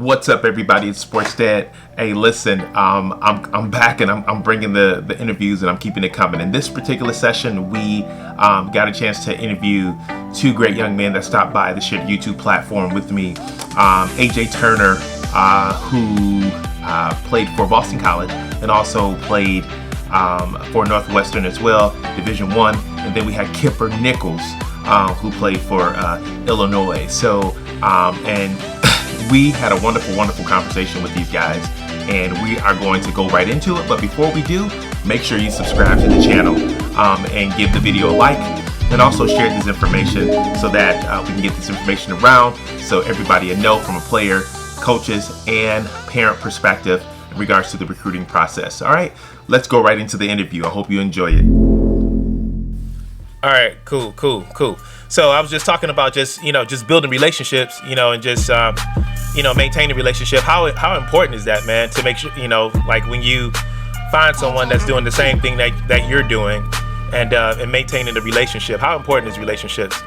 What's up, everybody? It's Sports Dad. Hey, listen, I'm back and I'm bringing the interviews and I'm keeping it coming. In this particular session, we got a chance to interview two great young men that stopped by the shared YouTube platform with me. AJ Turner, who played for Boston College and also played for Northwestern as well, Division I. And then we had Kipper Nichols, who played for Illinois. So, and we had a wonderful conversation with these guys, and we are going to go right into it. But before we do, make sure you subscribe to the channel and give the video a like, and also share this information so that we can get this information around so everybody will know from a player, coaches, and parent perspective in regards to the recruiting process. All right, let's go right into the interview. I hope you enjoy it. All right, cool. So I was just talking about just building relationships, and just maintaining a relationship. How important is that, man? To make sure, like when you find someone that's doing the same thing that you're doing, and maintaining the relationship. How important is relationships?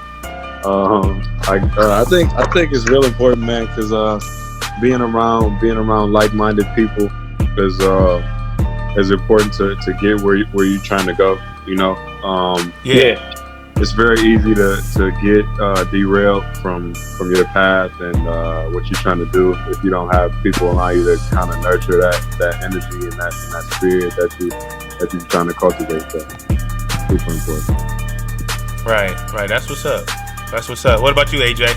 I think it's real important, man, because being around like-minded people is important to get where you're trying to go. It's very easy to get derailed from your path and what you're trying to do if you don't have people around you that kind of nurture that energy and that spirit that you're trying to cultivate. So super important. Right. That's what's up. What about you, AJ?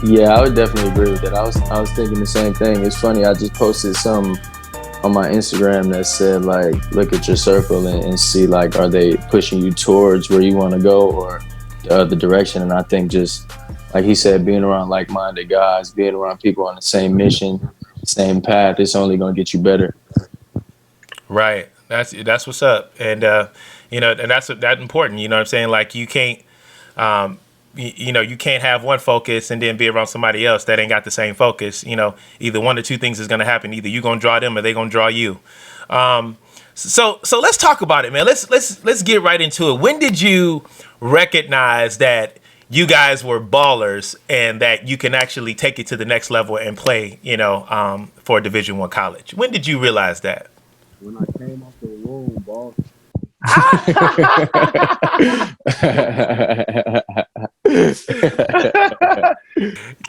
Yeah, I would definitely agree with that. I was thinking the same thing. It's funny. I just posted some on my Instagram that said, like, look at your circle and see, like, are they pushing you towards where you want to go or the other direction? And I think just like he said, being around like-minded guys, being around people on the same mission, same path, it's only going to get you better. Right. That's what's up. And and that's important. You know what I'm saying? Like, you can't you can't have one focus and then be around somebody else that ain't got the same focus. Either one or two things is going to happen. Either you're going to draw them or they're going to draw you. So let's talk about it, man. Let's get right into it. When did you recognize that you guys were ballers and that you can actually take it to the next level and play, for a Division I college? When did you realize that? When I came off the womb, boss.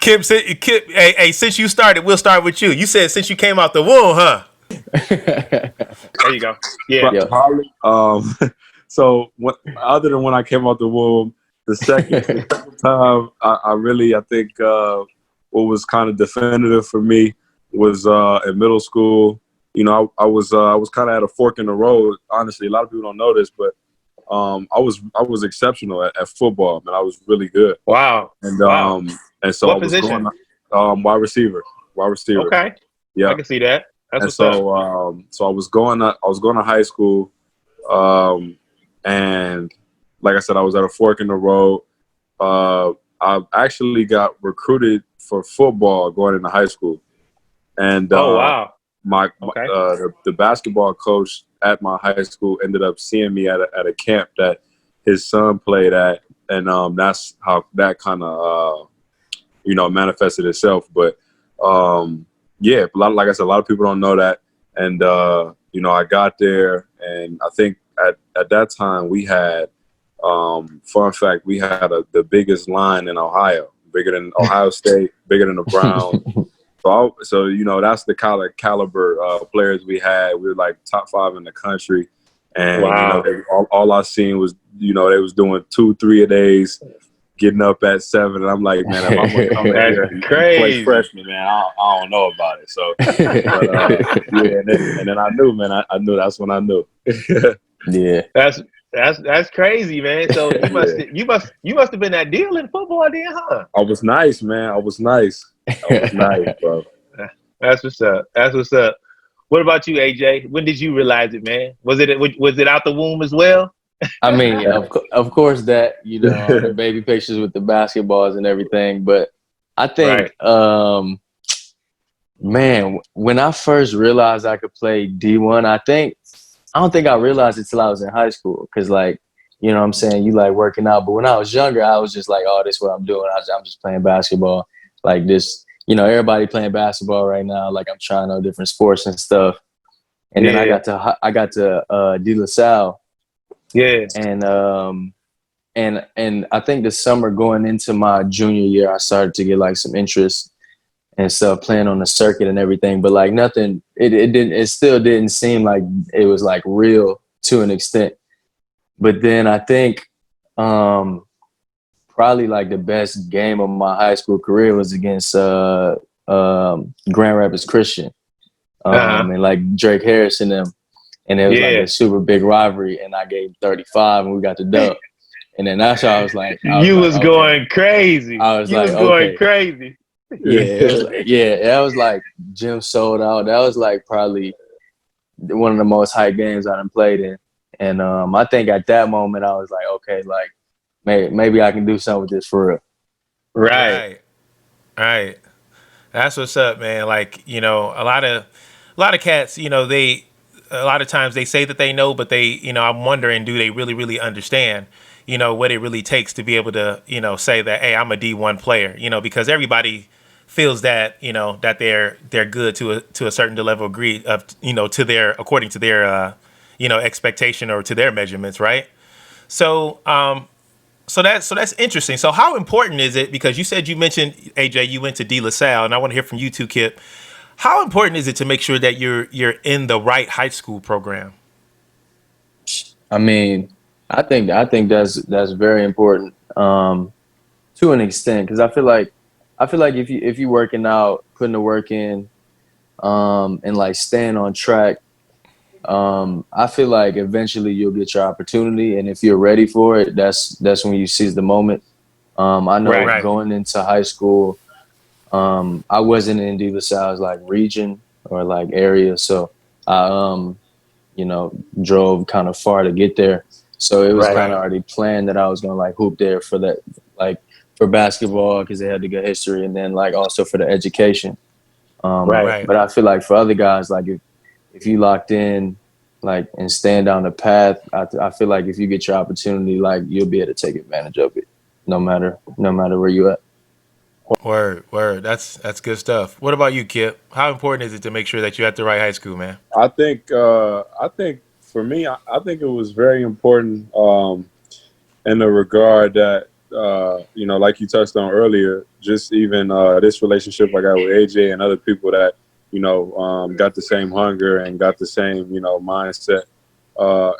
Kip, hey, since you started, we'll start with you. You said since you came out the womb, huh? There you go. Yeah. So other than when I came out the womb, the second time, I think what was kind of definitive for me was in middle school. I was kind of at a fork in the road. Honestly, a lot of people don't know this, but I was exceptional at football, man. I was really good. Wow. And so what I was position? Going wide receiver. Okay. Yeah. I can see that. That's what's so up. So I was going to high school, and like I said, I was at a fork in the road. I actually got recruited for football going into high school, and oh wow. The basketball coach at my high school ended up seeing me at a camp that his son played at, and that's how that kind of manifested itself. But like I said, a lot of people don't know that, and I got there, and I think at that time we had fun fact, we had the biggest line in Ohio, bigger than Ohio State, bigger than the Browns. So that's the kind of caliber players we had. We were like top 5 in the country, and wow. All I seen was they was doing 2-3 a days, getting up at 7, and I'm like, man, if I'm gonna come in here and play freshman, man, I don't know about it. So and then I knew, man, I knew. That's when I knew. Yeah, that's crazy, man. So you must have been that deal in football then, huh? I was nice, man. I was nice, bro. That's what's up. What about you, AJ? When did you realize it, man? Was it out the womb as well? I mean, of course that, the baby pictures with the basketballs and everything. But I think, right. Man, when I first realized I could play D1, I don't think I realized it till I was in high school. Cause like, you know what I'm saying? You like working out. But when I was younger, I was just like, oh, this is what I'm doing. I'm just playing basketball. Like this, you know, everybody playing basketball right now. Like I'm trying out different sports and stuff. And then I got to De La Salle, and I think the summer going into my junior year, I started to get like some interest and stuff playing on the circuit and everything. But like nothing, it still didn't seem like it was like real to an extent. But then I think probably like the best game of my high school career was against Grand Rapids Christian. And like Drake Harris and them. And it was like a super big rivalry, and I gave 35 and we got the dub. And then that's how I was like, going crazy. I was like, going crazy. Yeah, it was like, that was like gym sold out. That was like probably one of the most hype games I done played in. And I think at that moment I was like, okay, like maybe I can do something with this for real. Right. That's what's up, man. Like, you know, a lot of cats, you know, a lot of times they say that they know, but they, you know, I'm wondering, do they really, really understand, you know, what it really takes to be able to, you know, say that, hey, I'm a D1 player, you know, because everybody feels that, you know, that they're good to a certain level of degree of, you know, according to their, you know, expectation or to their measurements. Right. So that's interesting. So how important is it? Because you mentioned, AJ, you went to De La Salle, and I want to hear from you too, Kip. How important is it to make sure that you're in the right high school program? I mean, I think that's very important to an extent, because I feel like if you working out, putting the work in, and like staying on track, I feel like eventually you'll get your opportunity, and if you're ready for it, that's when you seize the moment. I know going into high school, I wasn't in De La Salle's like region or like area, so I you know, drove kind of far to get there. So it was kind of already planned that I was gonna like hoop there for that, like for basketball, because they had the good history, and then like also for the education. But I feel like for other guys, like if you locked in, like, and stand down the path, I feel like if you get your opportunity, like you'll be able to take advantage of it, no matter where you at. Word. That's good stuff. What about you, Kip? How important is it to make sure that you're at the right high school, man? I think for me, I think it was very important in the regard that you know, like you touched on earlier, just even this relationship I got with AJ and other people that, you know, got the same hunger and got the same, you know, mindset.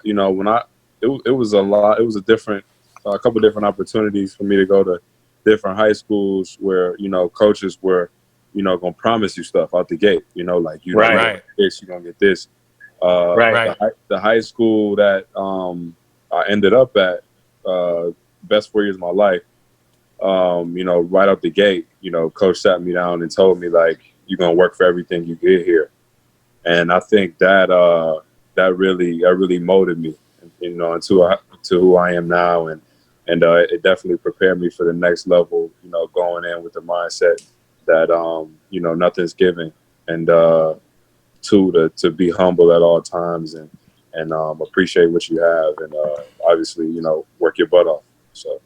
You know, when it was a couple different opportunities for me to go to different high schools where, you know, coaches were, you know, gonna promise you stuff out the gate. You know, like you're gonna get this, you're gonna get this. The high school that I ended up at, best 4 years of my life. You know, right out the gate, you know, coach sat me down and told me, like, you're gonna work for everything you get here. And I think that that really molded me, you know, into who I am now, and it definitely prepared me for the next level, you know, going in with the mindset that you know, nothing's given, and to be humble at all times, and appreciate what you have, and obviously, you know, work your butt off. So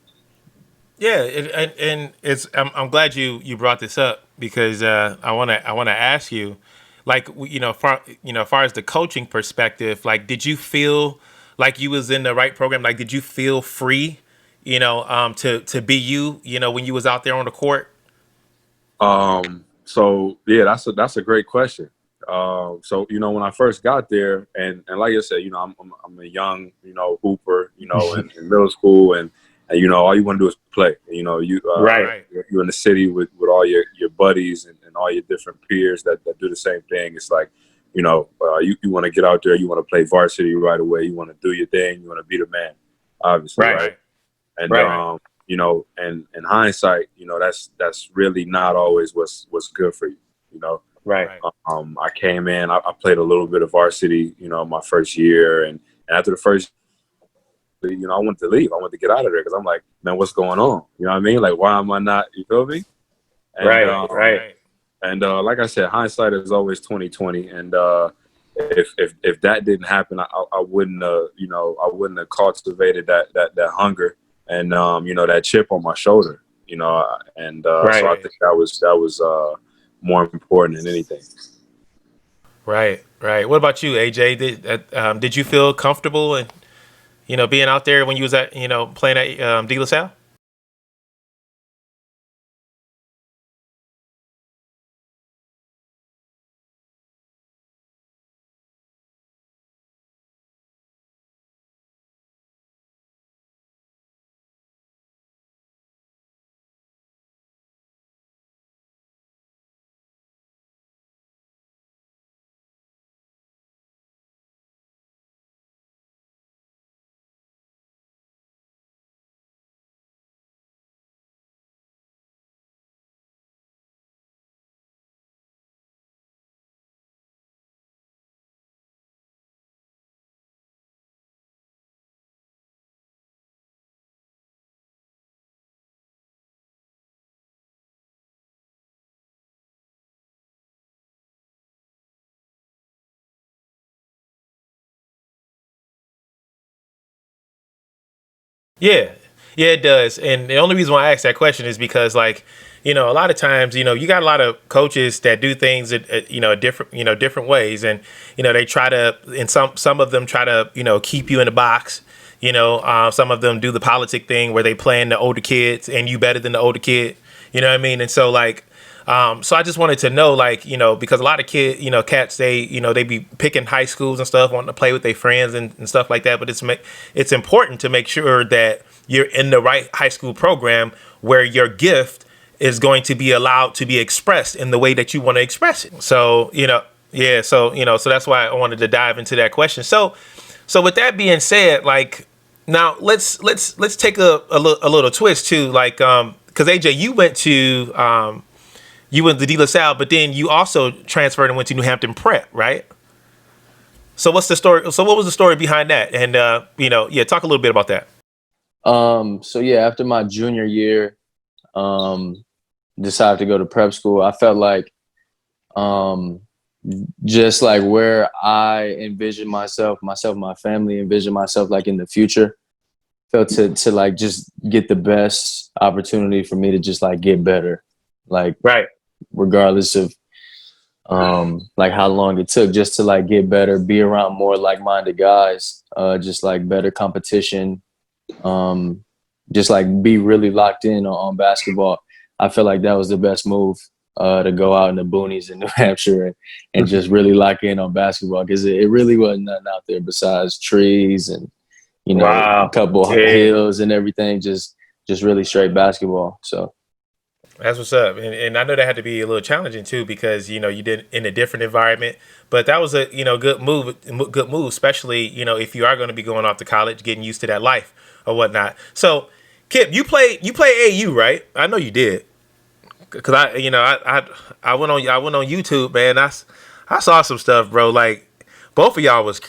yeah, and it's I'm glad you brought this up, because I wanna ask you, like, you know, as far as the coaching perspective, like, did you feel like you was in the right program? Like, did you feel free, you know, to be you know, when you was out there on the court? So yeah, that's a great question. So, you know, when I first got there, and like I said, you know, I'm a young, you know, hooper, you know, in middle school, and you know, all you want to do is play. You know, you're in the city with all your buddies and all your different peers that do the same thing. It's like, you know, you want to get out there, you want to play varsity right away, you want to do your thing, you want to be the man, obviously, right? And you know, and in hindsight, you know, that's really not always what's good for you, you know. I came in, I played a little bit of varsity, you know, my first year, and after the first, you know, I wanted to leave. I wanted to get out of there, because I'm like, man, what's going on? You know what I mean? Like, why am I not? You feel me? And, And like I said, hindsight is always 20/20. And if that didn't happen, I wouldn't you know, I wouldn't have cultivated that hunger and you know, that chip on my shoulder. You know, and so I think that was more important than anything. Right, right. What about you, AJ? Did you feel comfortable and being out there when you was at playing at De La Salle? Yeah, yeah, it does. And the only reason why I asked that question is because, like, a lot of times, you got a lot of coaches that do things different, different ways, and they try to, and some of them try to, keep you in a box. Some of them do the politic thing where they playing the older kids, and you better than the older kid. You know what I mean? And so, like, so I just wanted to know, like, because a lot of cats, they be picking high schools and stuff, wanting to play with their friends and stuff like that. But it's important to make sure that you're in the right high school program where your gift is going to be allowed to be expressed in the way that you want to express it. So, yeah. So, so that's why I wanted to dive into that question. So with that being said, like, now let's take a little twist too, like, because AJ, you went to De La Salle, but then you also transferred and went to New Hampton Prep, right? So what's the story? So what was the story behind that? And talk a little bit about that. So yeah, after my junior year, decided to go to prep school. I felt like, just like where I envisioned myself, and my family envisioned myself, like in the future, felt to like just get the best opportunity for me to just like get better, like right, regardless of like how long it took, just to like get better, be around more like-minded guys, just like better competition, just like be really locked in on basketball. I feel like that was the best move, to go out in the boonies in New Hampshire and just really lock in on basketball, because it really wasn't nothing out there besides trees and wow, a couple hills and everything, just really straight basketball. So that's what's up. And I know that had to be a little challenging too, because you did in a different environment, but that was a good move, especially if you are going to be going off to college, getting used to that life or whatnot. So Kip, you play AAU, right? I know you did, because I went on YouTube, man. I saw some stuff, bro. Like, both of y'all was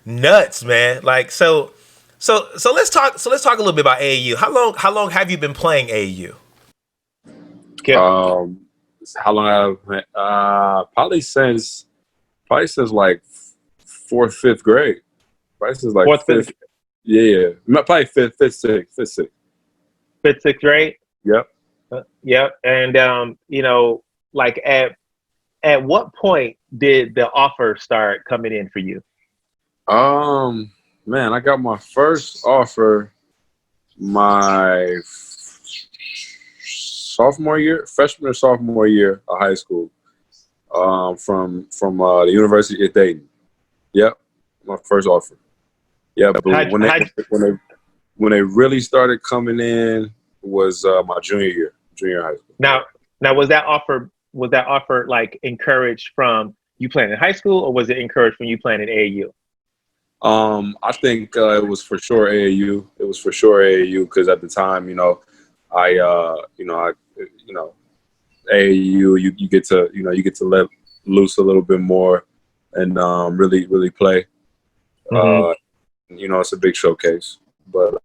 nuts, man. Like, so let's talk a little bit about AAU. How long have you been playing AAU? Kip. How long probably since like fourth, fifth grade. Probably since like fourth, fifth. Yeah, probably fifth, sixth. Fifth, sixth grade. Yep. Yep. And like at what point did the offer start coming in for you? Man, I got my first offer my freshman or sophomore year of high school, from the University of Dayton. Yep, my first offer. Yeah, but when they really started coming in was my junior high school. Now was that offer like encouraged from you playing in high school, or was it encouraged from you playing in AAU? I think it was for sure AAU. It was for sure AAU, because at the time, AAU, you get to let loose a little bit more and really play. Mm-hmm. It's a big showcase, but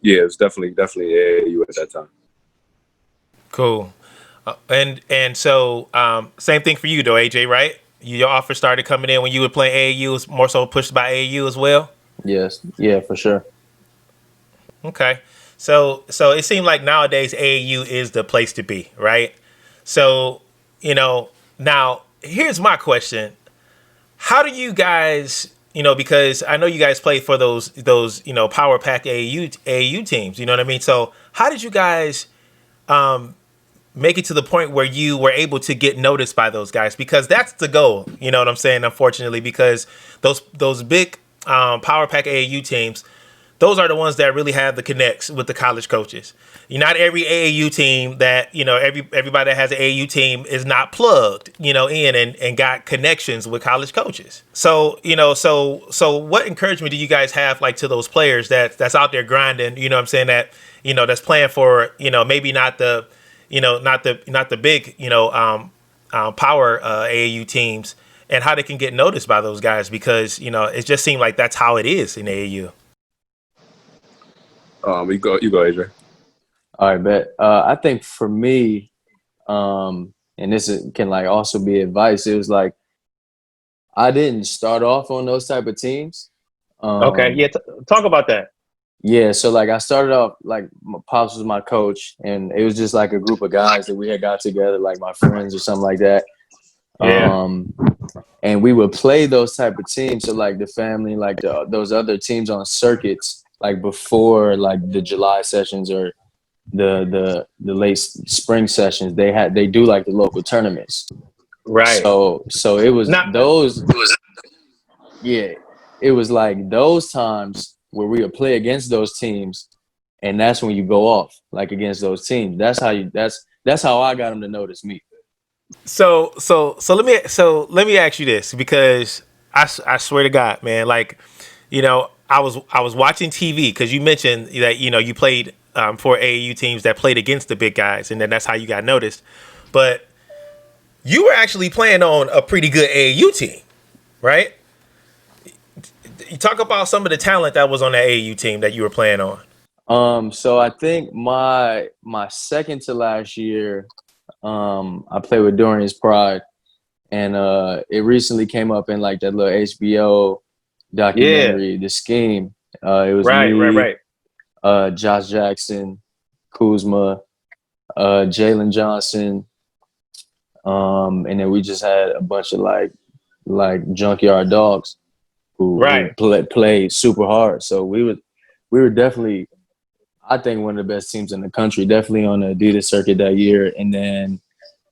yeah, it's definitely AAU at that time. Cool. And so same thing for you though, AJ, right? Your offer started coming in when you were playing AAU. It was more so pushed by AAU as well. Yes, yeah, for sure. Okay. So it seemed like nowadays AAU is the place to be, right? So Now here's my question. How do you guys, because I know you guys play for those, Power Pack AAU teams, you know what I mean? So how did you guys make it to the point where you were able to get noticed by those guys? Because that's the goal, you know what I'm saying? Unfortunately, because those big Power Pack AAU teams, those are the ones that really have the connects with the college coaches. Not every AAU team that, everybody that has an AAU team is not plugged, in and got connections with college coaches. So, so what encouragement do you guys have, like, to those players that's out there grinding, you know what I'm saying, that, that's playing for, maybe not the, not the big, power AAU teams, and how they can get noticed by those guys? Because, it just seemed like that's how it is in AAU. You go, AJ. All right, bet. I think for me, and can like also be advice. It was like I didn't start off on those type of teams. Okay, yeah, talk about that. Yeah, so like I started off, like my pops was my coach, and it was just like a group of guys that we had got together, like my friends or something like that. Yeah. And we would play those type of teams. So like the family, like those other teams on circuits, like before like the July sessions or the late spring sessions, they do like the local tournaments. Right. So it was it was like those times where we would play against those teams, and that's when you go off like against those teams. That's how I got them to notice me. So let me ask you this, because I swear to God, man, like, I was watching TV because you mentioned that you played for AAU teams that played against the big guys, and then that's how you got noticed. But you were actually playing on a pretty good AAU team, right? You talk about some of the talent that was on the AAU team that you were playing on. So I think my second to last year, I played with Dorian's Pride, and it recently came up in like that little HBO documentary, The Scheme. It was right. Josh Jackson, Kuzma, Jalen Johnson, and then we just had a bunch of like junkyard dogs who played super hard. So we were definitely, I think, one of the best teams in the country, definitely on the Adidas circuit that year. And then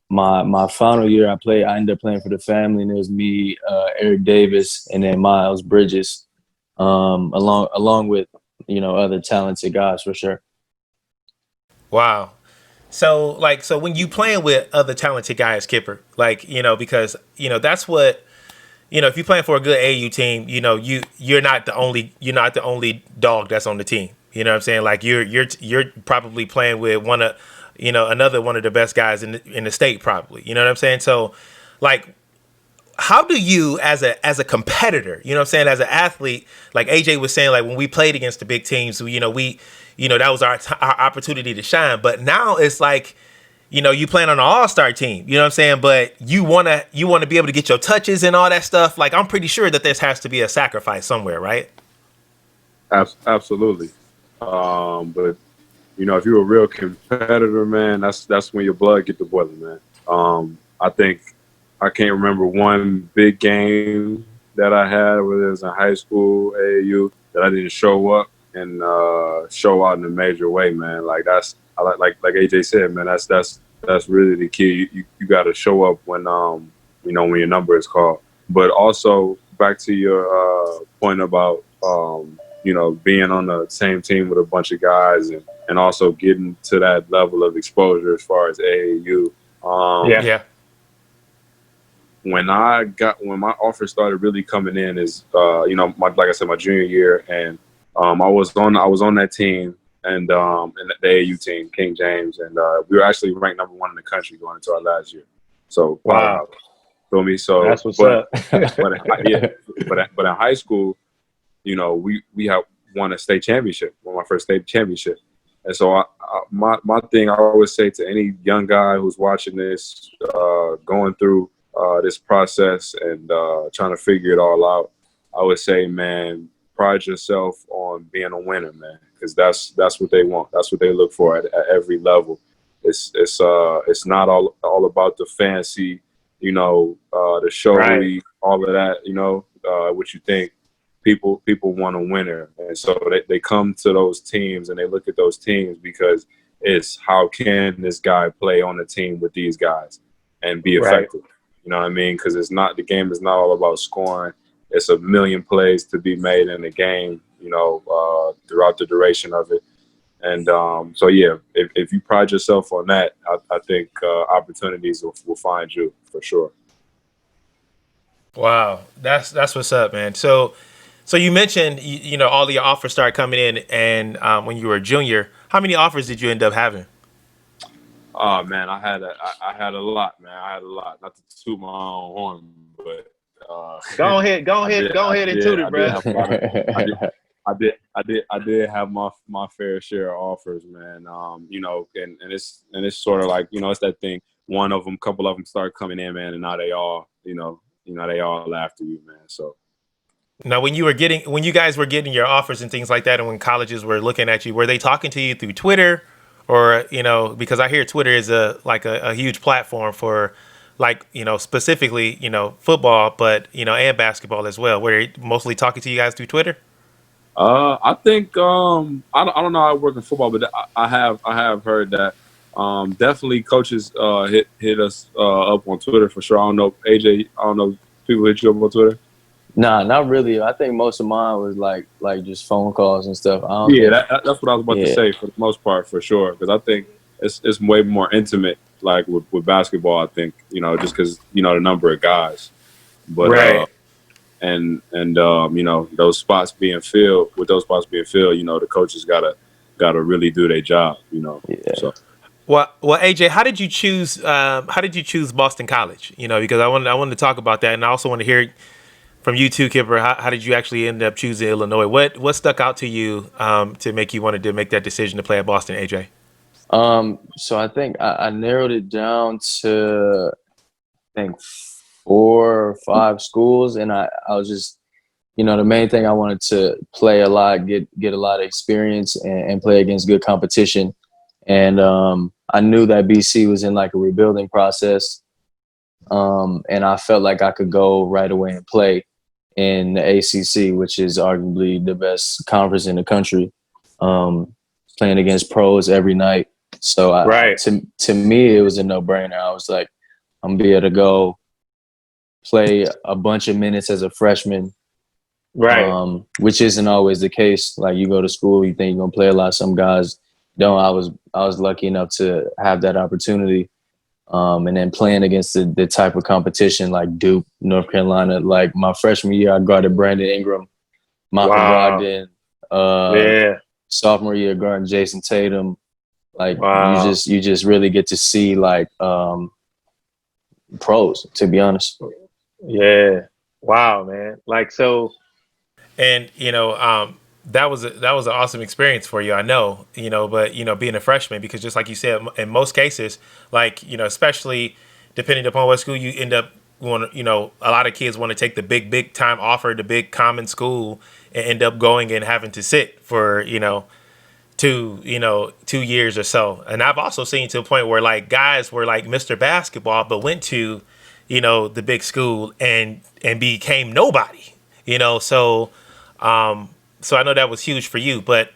my final year I ended up playing for the family, and it was me, Eric Davis, and then Miles Bridges, along with, other talented guys for sure. Wow. So when you playing with other talented guys, Kipper, like, because, that's what, if you're playing for a good AU team, you're not the only dog that's on the team. You know what I'm saying? Like you're probably playing with another one of the best guys in the state, probably. You know what I'm saying? So, like, how do you as a competitor, you know what I'm saying, as an athlete, like AJ was saying, like when we played against the big teams, we that was our opportunity to shine. But now it's like, you playing on an all-star team, you know what I'm saying? But you wanna be able to get your touches and all that stuff. Like, I'm pretty sure that this has to be a sacrifice somewhere, right? Absolutely. But if you're a real competitor, man, that's when your blood get to boiling, man. I think I can't remember one big game that I had, whether it was in high school, AAU, that I didn't show up and show out in a major way, man. Like like AJ said, man, that's really the key. You got to show up when when your number is called. But also back to your point about being on the same team with a bunch of guys and also getting to that level of exposure as far as AAU. Yeah. When my offer started really coming in is like I said, my junior year, and I was on that team and the AAU team, King James, and we were actually ranked number 1 in the country going into our last year. So wow, feel me? So that's what's up. but in high school, we have won a state championship, won my first state championship, and so my thing I always say to any young guy who's watching this, going through this process and trying to figure it all out, I would say, man, pride yourself on being a winner, man, because that's what they want. That's what they look for at every level. it's not all about the fancy, the showy, all of that, what you think. People want a winner, and so they come to those teams and they look at those teams because it's how can this guy play on the team with these guys and be effective. You know what I mean? Because the game is not all about scoring. It's a million plays to be made in the game, throughout the duration of it. And so, yeah, if you pride yourself on that, I think opportunities will find you for sure. Wow, that's what's up, man. So you mentioned all of your offers started coming in, and when you were a junior, how many offers did you end up having? Oh man, I had a lot, man. I had a lot. Not to toot my own horn, but go ahead and toot it, bro. I did have my fair share of offers, man. And it's sort of like, it's that thing. Couple of them start coming in, man, and now they all, they all after you, man. So. Now, when you guys were getting your offers and things like that, and when colleges were looking at you, were they talking to you through Twitter, or because I hear Twitter is a huge platform for, specifically football, but and basketball as well. Were they mostly talking to you guys through Twitter? I think I don't know how it works in football, but I have heard that definitely coaches hit us up on Twitter for sure. I don't know, AJ. I don't know if people hit you up on Twitter. Nah, not really. I think most of mine was like just phone calls and stuff. That's what I was about to say for the most part, for sure. Because I think it's way more intimate, like with basketball. I think just because the number of guys, but and those spots being filled. With those spots being filled, the coaches gotta really do their job. Yeah. So. Well, AJ, how did you choose Boston College? Because I wanted to talk about that, and I also want to hear from you too, Kipper. How did you actually end up choosing Illinois? What stuck out to you to make you wanted to make that decision to play at Boston, AJ? So I think I narrowed it down to, I think, 4 or 5 schools, and I was just, the main thing I wanted to play a lot, get a lot of experience, and play against good competition. And I knew that BC was in like a rebuilding process, and I felt like I could go right away and play in the ACC, which is arguably the best conference in the country, playing against pros every night. So to me, it was a no-brainer. I was like, I'm gonna be able to go play a bunch of minutes as a freshman, which isn't always the case. Like, you go to school, you think you're gonna play a lot. Some guys don't. I was lucky enough to have that opportunity. And then playing against the type of competition like Duke, North Carolina. Like, my freshman year, I guarded Brandon Ingram, Malcolm Brogdon. Sophomore year, guarding Jason Tatum. Like, you just really get to see like pros, to be honest. Yeah. Wow, man. Like, so. And that was an awesome experience for you, I know, but being a freshman, because just like you said, in most cases, like, especially depending upon what school you end up going, a lot of kids want to take the big time offer, the big common school, and end up going and having to sit for 2 years or so. And I've also seen to a point where like guys were like Mr. Basketball, but went to the big school and became nobody, so I know that was huge for you, but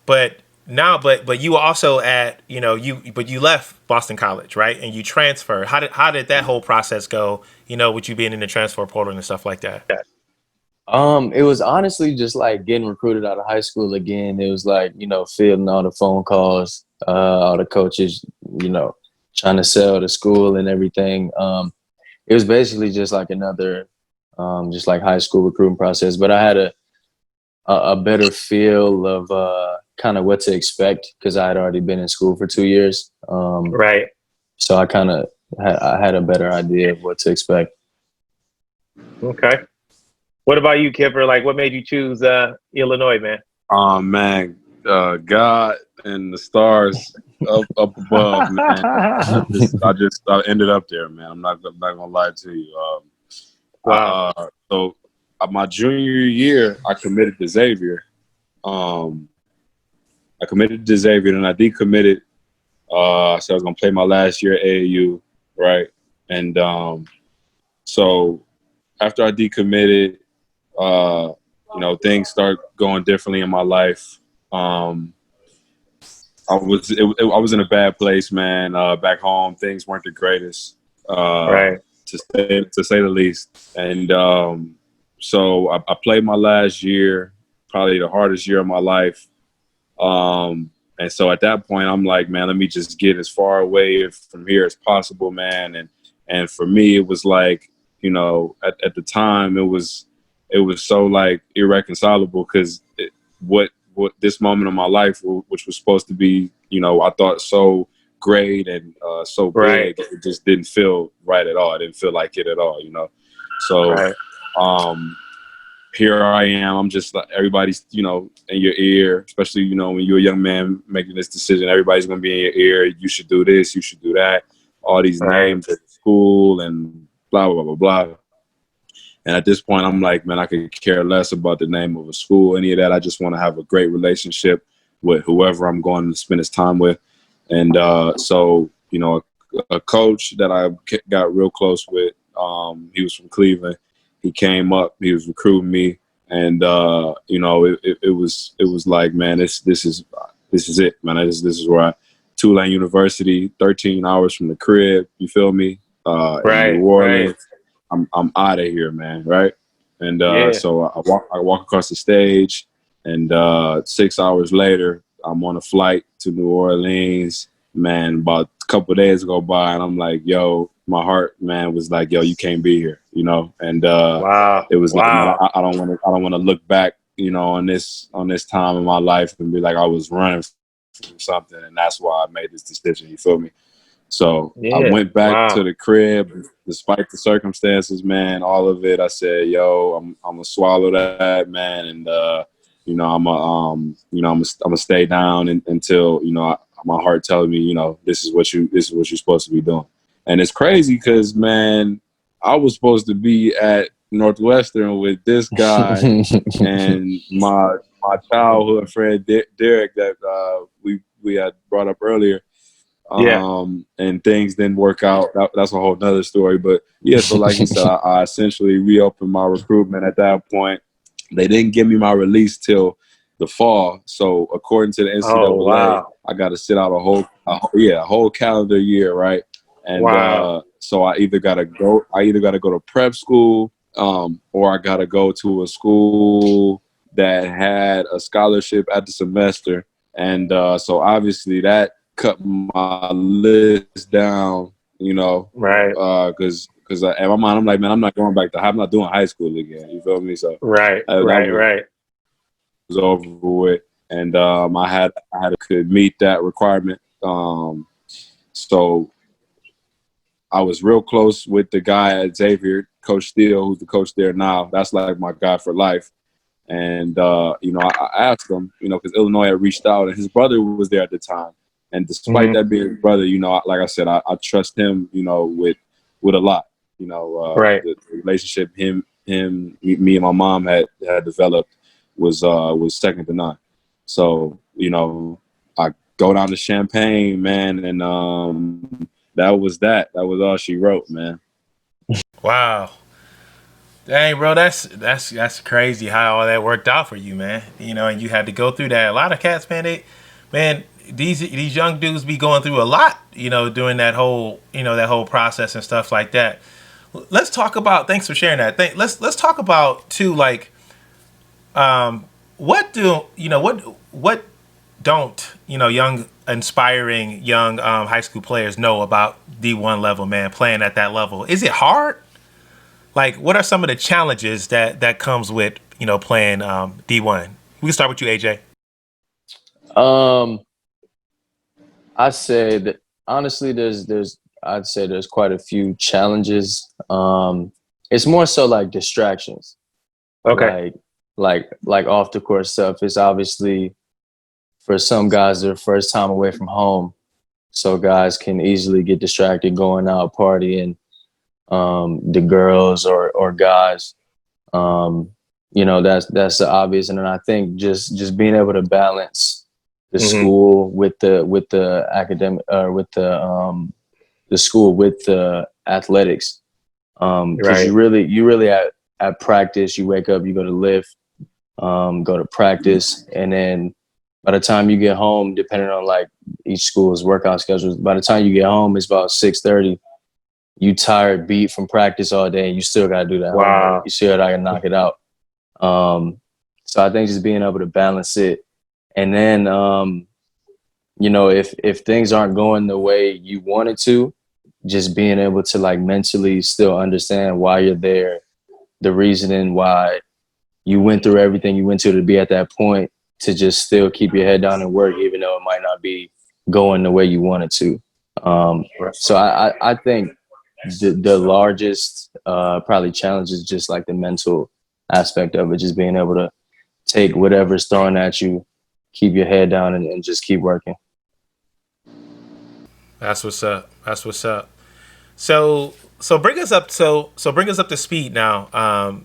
you were also at you left Boston College, right? And you transferred. How did that whole process go? With you being in the transfer portal and stuff like that. It was honestly just like getting recruited out of high school again. It was like fielding all the phone calls, all the coaches, trying to sell the school and everything. It was basically just like another, just like high school recruiting process. But I had a better feel of kind of what to expect because I had already been in school for 2 years. So I kind of had a better idea of what to expect. Okay. What about you, Kipper? Like, what made you choose Illinois, man? Man, God and the stars up above, man. I ended up there, man. I'm not gonna lie to you. Wow. So my junior year, I committed to Xavier. And I decommitted I said I was gonna play my last year at AAU, right? And so after I decommitted, things start going differently in my life. I was in a bad place, man. Back home, things weren't the greatest, Right. to say the least. And so I played my last year, probably the hardest year of my life. And so at that point, I'm like, man, let me just get as far away from here as possible, man. And for me, it was like, at the time, it was so like irreconcilable because what this moment of my life, which was supposed to be, I thought so great and so Right. big, it just didn't feel right at all. It didn't feel like it at all, So, Right. here I am. I'm just like everybody's, in your ear, especially, when you're a young man making this decision, everybody's going to be in your ear. You should do this. You should do that. All these Right. names at school and blah, blah, blah, blah, blah. And at this point, I'm like, man, I could care less about the name of a school, any of that. I just want to have a great relationship with whoever I'm going to spend his time with. And so, a coach that I got real close with, he was from Cleveland. He came up, he was recruiting me. And, it was like, man, this is it, man. This is where Tulane University, 13 hours from the crib, you feel me? In New Orleans. Right. I'm out of here, man. Right. And Yeah. so I walk across the stage, and 6 hours later, I'm on a flight to New Orleans. Man, about a couple of days go by, and I'm like, yo, my heart, man, was like, yo, you can't be here, And Wow. it was like, man, Wow. I don't want to look back, on this time in my life and be like I was running from something, and that's why I made this decision. You feel me? So I Yeah. went back Wow. to the crib, despite the circumstances, man, all of it. I said, yo, I'm gonna swallow that, man. And, I'm gonna stay down until, my heart tells me, this is what you're supposed to be doing. And it's crazy because, man, I was supposed to be at Northwestern with this guy and my childhood friend, Derek, that we had brought up earlier. Yeah. And things didn't work out. That's a whole nother story. But yeah, so like you said, I essentially reopened my recruitment at that point. They didn't give me my release till the fall. So according to the Oh, NCAA, wow. I got to sit out a whole calendar year, right? And Wow. so I either got to go to prep school, or I got to go to a school that had a scholarship at the semester. And so obviously that cut my list down, Right. because in my mind I'm like, man, I'm not going back I'm not doing high school again. You feel me? So Right. that Right. Right. was over with, and I could meet that requirement. So I was real close with the guy at Xavier, Coach Steele, who's the coach there now. That's like my guy for life. And I asked him, because Illinois had reached out, and his brother was there at the time. And despite that being his brother, like I said, I trust him, with a lot. Right. The relationship me and my mom had developed was second to none. So I go down to Champaign, man, and that was all she wrote, man. Wow. Dang, bro, that's crazy how all that worked out for you, man. And you had to go through that. A lot of cats, man, these young dudes be going through a lot, during that whole process and stuff like that. Let's talk about. Thanks for sharing that. Let's talk about too, like, what don't young inspiring young high school players know about D1 level, man, playing at that level? Is it hard? Like, what are some of the challenges that comes with playing D1? We can start with you, AJ. I say that honestly, I'd say there's quite a few challenges. It's more so like distractions. Okay. Like off the court stuff. It's obviously for some guys their first time away from home, so guys can easily get distracted going out partying. The girls or guys, that's the obvious. And then I think just being able to balance the Mhm. school with the academic, or with the school with the athletics. Because Right. you really at practice, you wake up, you go to lift, go to practice, and then by the time you get home, depending on like each school's workout schedules, by the time you get home, it's about 6:30. You tired, beat from practice all day, and you still got to do that homework. Wow. You still got to knock it out. So I think just being able to balance it, and then if things aren't going the way you want it to, just being able to like mentally still understand why you're there, the reasoning why you went through everything you went to be at that point, to just still keep your head down and work, even though it might not be going the way you want it to. So I think the largest probably challenge is just like the mental aspect of it, just being able to take whatever's thrown at you, keep your head down, and just keep working. That's what's up. That's what's up. So bring us up. So bring us up to speed now,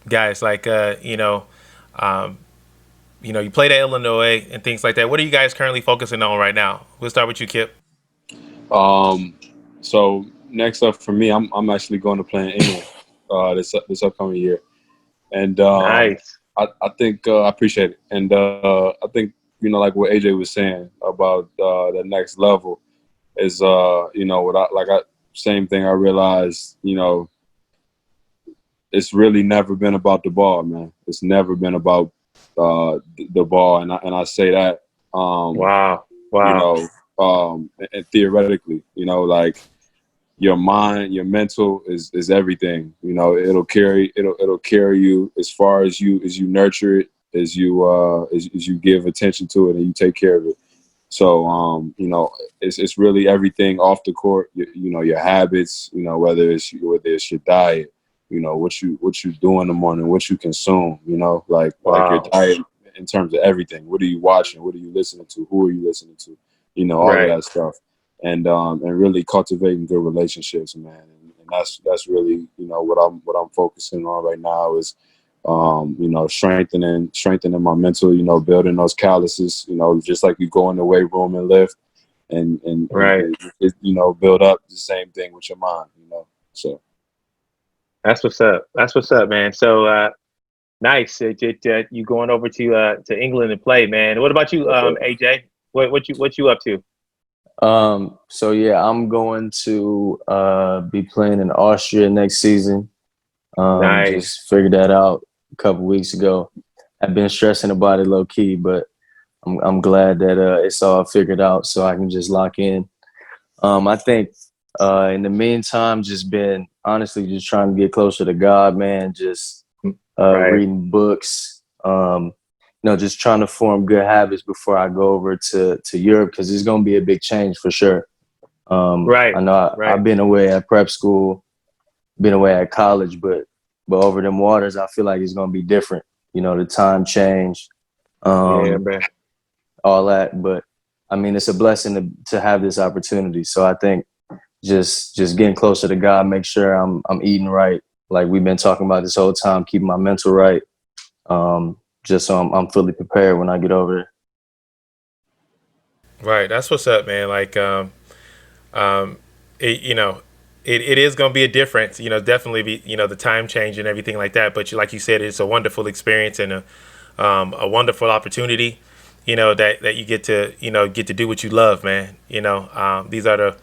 guys. Like um, you played at Illinois and things like that. What are you guys currently focusing on right now? We'll start with you, Kip. So next up for me, I'm actually going to play in England this upcoming year, and Nice. I think I appreciate it, and I think like what AJ was saying about the next level is what I same thing I realized it's really never been about the ball, man. It's never been about the ball, and I say that Wow. you Wow. know and theoretically, like your mind, your mental is everything. It'll carry you as far as you nurture it, as you give attention to it and you take care of it. So it's really everything off the court. Your habits. Whether it's your diet. What you do in the morning, what you consume. Like your Wow. diet in terms of everything. What are you watching? What are you listening to? Who are you listening to? All of Right. that stuff, and really cultivating good relationships, man. And that's really what I'm focusing on right now is strengthening my mental, building those calluses, just like you go in the weight room and lift Right. and build up the same thing with your mind. So That's what's up. That's what's up, man. So nice. You going over to England and play, man. What about you, AJ? What you up to? So yeah, I'm going to be playing in Austria next season. Nice. Just figured that out a couple weeks ago. I've been stressing about it low key, but I'm glad that it's all figured out, so I can just lock in. I think in the meantime, just been honestly just trying to get closer to God, man. Just Right. reading books, just trying to form good habits before I go over to Europe, because it's going to be a big change for sure. Right. I know Right. I've been away at prep school, been away at college, but over them waters, I feel like it's going to be different. The time change, Yeah, man. all that. But I mean, it's a blessing to have this opportunity. So I think just getting closer to God, make sure I'm eating right, like we've been talking about this whole time, keeping my mental right, just so I'm fully prepared when I get over there. Right. That's what's up, man. Like um, it is going to be a difference. Definitely be the time change and everything like that. But like you said, it's a wonderful experience and a wonderful opportunity. That you get to do what you love, man. These are the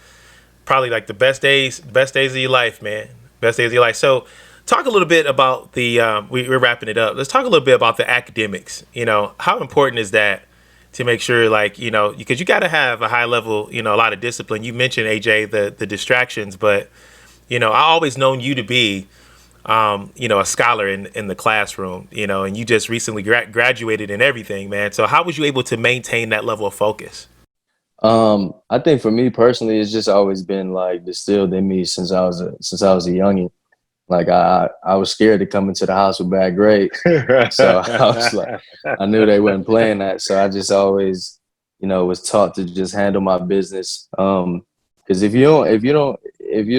probably like the best days of your life, man. Best days of your life. So, talk a little bit about the. We're wrapping it up. Let's talk a little bit about the academics. How important is that to make sure, like, because you got to have a high level, a lot of discipline. You mentioned AJ the distractions, but I always known you to be, a scholar in the classroom, and you just recently graduated and everything, man. So how was you able to maintain that level of focus? I think for me personally, it's just always been like distilled in me since I was a youngin'. Like I was scared to come into the house with bad grades, so I was like, I knew they weren't playing that, so I just always, was taught to just handle my business. Because if you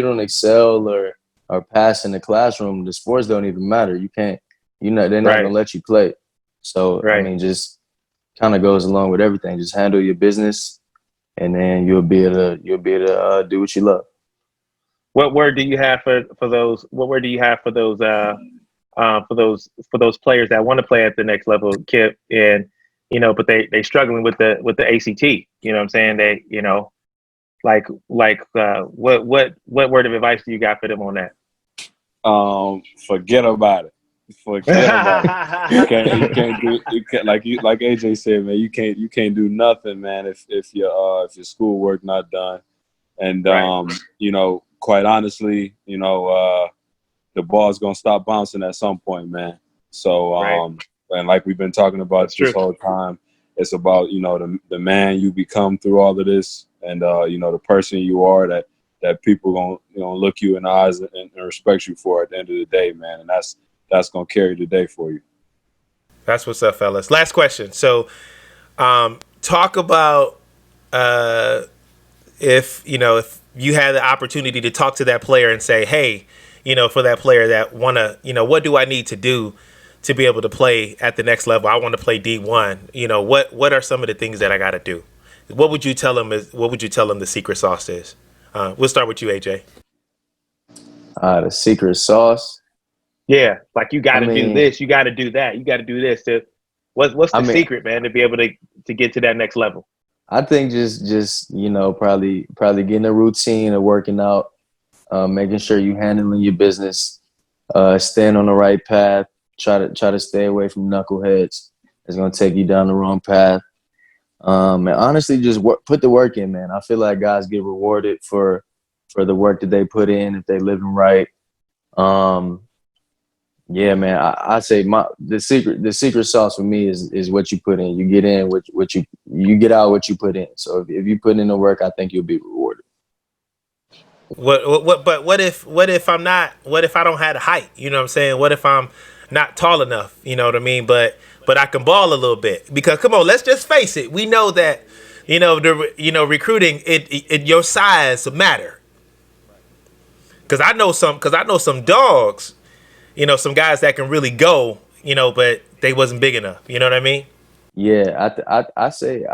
don't excel or pass in the classroom, the sports don't even matter. You can't, they're not Right. gonna let you play. So I Right. mean, just kind of goes along with everything. Just handle your business, and then you'll be able to do what you love. What word do you have for those? What word do you have for those players that want to play at the next level, Kip? And but they struggling with the ACT. You know what I'm saying? They what word of advice do you got for them on that? Forget about it. Forget about it. You can't do like AJ said, man. You can't do nothing, man. If your schoolwork not done, and right. Quite honestly, the ball's gonna stop bouncing at some point, man. So right. And like we've been talking about That's this true. whole time, it's about the man you become through all of this, and the person you are that people gonna look you in the eyes and respect you for at the end of the day, man. And that's gonna carry the day for you. That's what's up, fellas. Last question. So, talk about if you had the opportunity to talk to that player and say, hey, for that player that wanna, what do I need to do to be able to play at the next level? I want to play D1. What are some of the things that I got to do? What would you tell them the secret sauce is? We'll start with you, AJ. The secret sauce. Yeah, like you got to do this, you got to do that, you got to do this. What's the secret, man, to be able to get to that next level? I think just probably getting a routine of working out, making sure you handling your business, staying on the right path. Try to stay away from knuckleheads. It's gonna take you down the wrong path. And honestly, just put the work in, man. I feel like guys get rewarded for the work that they put in if they living right. Yeah, man. I say the secret sauce for me is what you put in. You get in what you get out what you put in. So if you put in the work, I think you'll be rewarded. What if I'm not? What if I don't have the height? You know what I'm saying? What if I'm not tall enough? You know what I mean? But I can ball a little bit, because come on, let's just face it. We know that recruiting it your size matter. Because I know some dogs. Some guys that can really go, but they wasn't big enough. You know what I mean? Yeah, I say K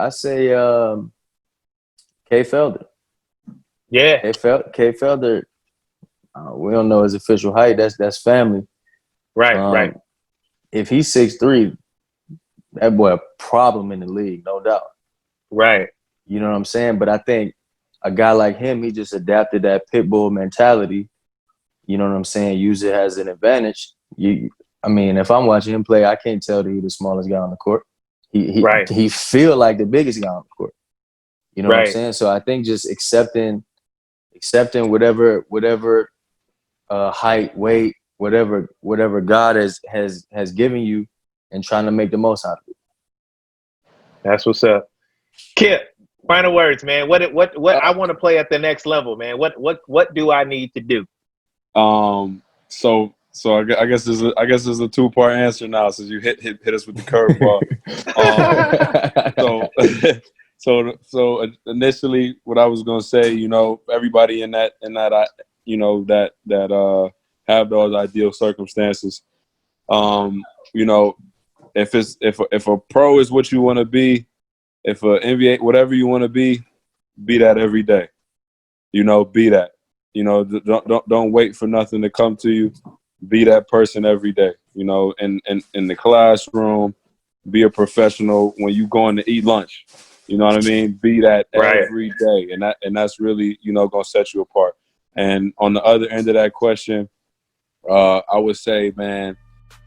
Felder. Yeah, K Felder. We don't know his official height. That's family. Right, right. If he's 6'3", that boy a problem in the league, no doubt. Right. You know what I'm saying? But I think a guy like him, he just adapted that pit bull mentality. You know what I'm saying? Use it as an advantage. If I'm watching him play, I can't tell that he's the smallest guy on the court. He feel like the biggest guy on the court. You know what I'm saying? So I think just accepting whatever height, weight, whatever God has given you, and trying to make the most out of it. That's what's up. Kip, final words, man. What I want to play at the next level, man. What do I need to do? So I guess there's a 2-part answer now, since you hit us with the curveball. So initially, what I was gonna say, everybody in that have those ideal circumstances. If a pro is what you want to be, if a NBA, whatever you want to be that every day. Be that. Don't wait for nothing to come to you. Be that person every day. In the classroom, be a professional when you going to eat lunch. You know what I mean? Be that every day, and that's really gonna set you apart. And on the other end of that question, I would say, man,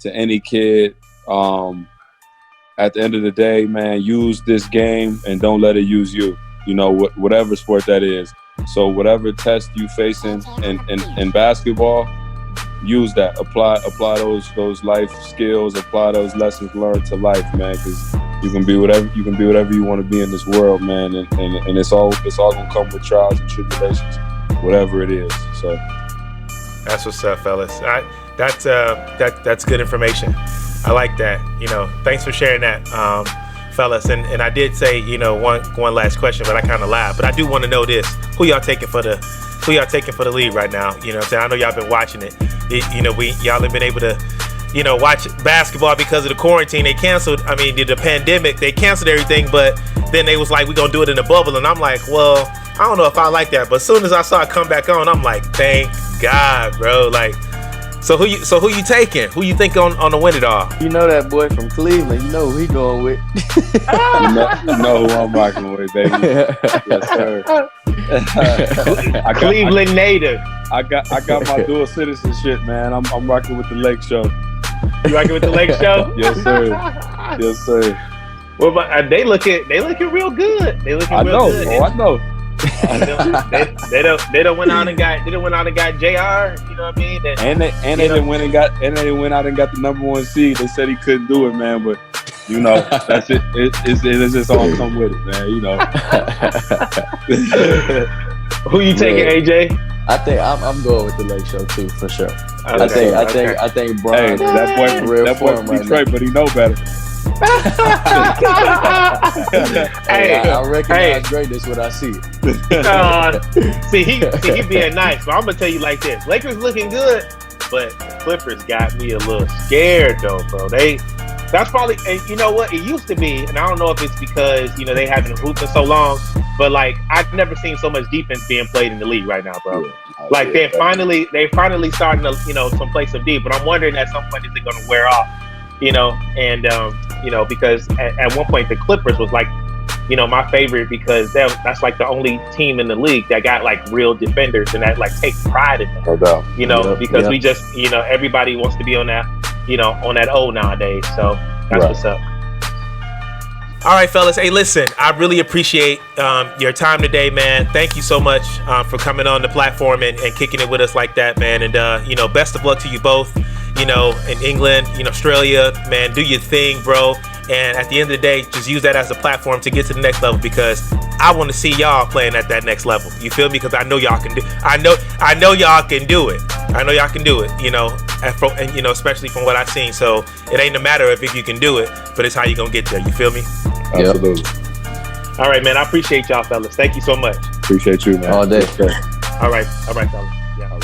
to any kid, at the end of the day, man, use this game and don't let it use you. Whatever sport that is. So whatever test you facing in basketball, use that. Apply those life skills. Apply those lessons learned to life, man. Because you can be whatever you want to be in this world, man. And it's all gonna come with trials and tribulations, whatever it is. So that's what's up, fellas. That's good information. I like that. Thanks for sharing that, fellas. And I did say, one last question, but I kind of lied. But I do want to know this: who y'all taking for the lead right now? You know what I'm saying? I know y'all been watching it. Y'all have been able to watch basketball because of the quarantine. They canceled. I mean, the pandemic. They canceled everything, but then they was like, we're gonna do it in a bubble, and I'm like, well, I don't know if I like that. But as soon as I saw it come back on, I'm like, thank God, bro. Like, so who you taking? Who you think on to win it all? You know that boy from Cleveland. You know who he going with. You know who I'm rocking with, baby. Yes, sir. Cleveland native. I got my dual citizenship, man. I'm rocking with the Lake Show. You rocking with the Lake Show? Yes, sir. Yes, sir. Well, but they looking real good. They looking real good. I know. They don't went out and got JR. You know what I mean? They went out and got the #1 seed. They said he couldn't do it, man. But that's it. It's just all come with it, man. Who you taking, AJ? I think I'm going with the Lake Show too, for sure. Okay, I think Brian. Hey, that boy from Detroit, but he know better. I recognize greatness when I see it. See, he being nice, but I'm gonna tell you like this: Lakers looking good, but the Clippers got me a little scared though, bro. That's probably, and you know what? It used to be, and I don't know if it's because they haven't hooped for so long, but like I've never seen so much defense being played in the league right now, bro. Like they finally starting to play some deep, but I'm wondering at some point is it going to wear off, because at one point the Clippers was like, my favorite because that's like the only team in the league that got like real defenders and that like take pride in that. No doubt. Because we just, everybody wants to be on that, on that O nowadays. So that's what's up. All right, fellas. Hey, listen, I really appreciate your time today, man. Thank you so much for coming on the platform and kicking it with us like that, man. And, best of luck to you both, in England, Australia, man, do your thing, bro. And at the end of the day, just use that as a platform to get to the next level because I want to see y'all playing at that next level. You feel me? Because I know y'all can do. I know y'all can do it. I know y'all can do it. And especially from what I've seen. So it ain't a matter of if you can do it, but it's how you gonna get there. You feel me? Absolutely. All right, man. I appreciate y'all, fellas. Thank you so much. Appreciate you, man. All day. All right, fellas. Yeah.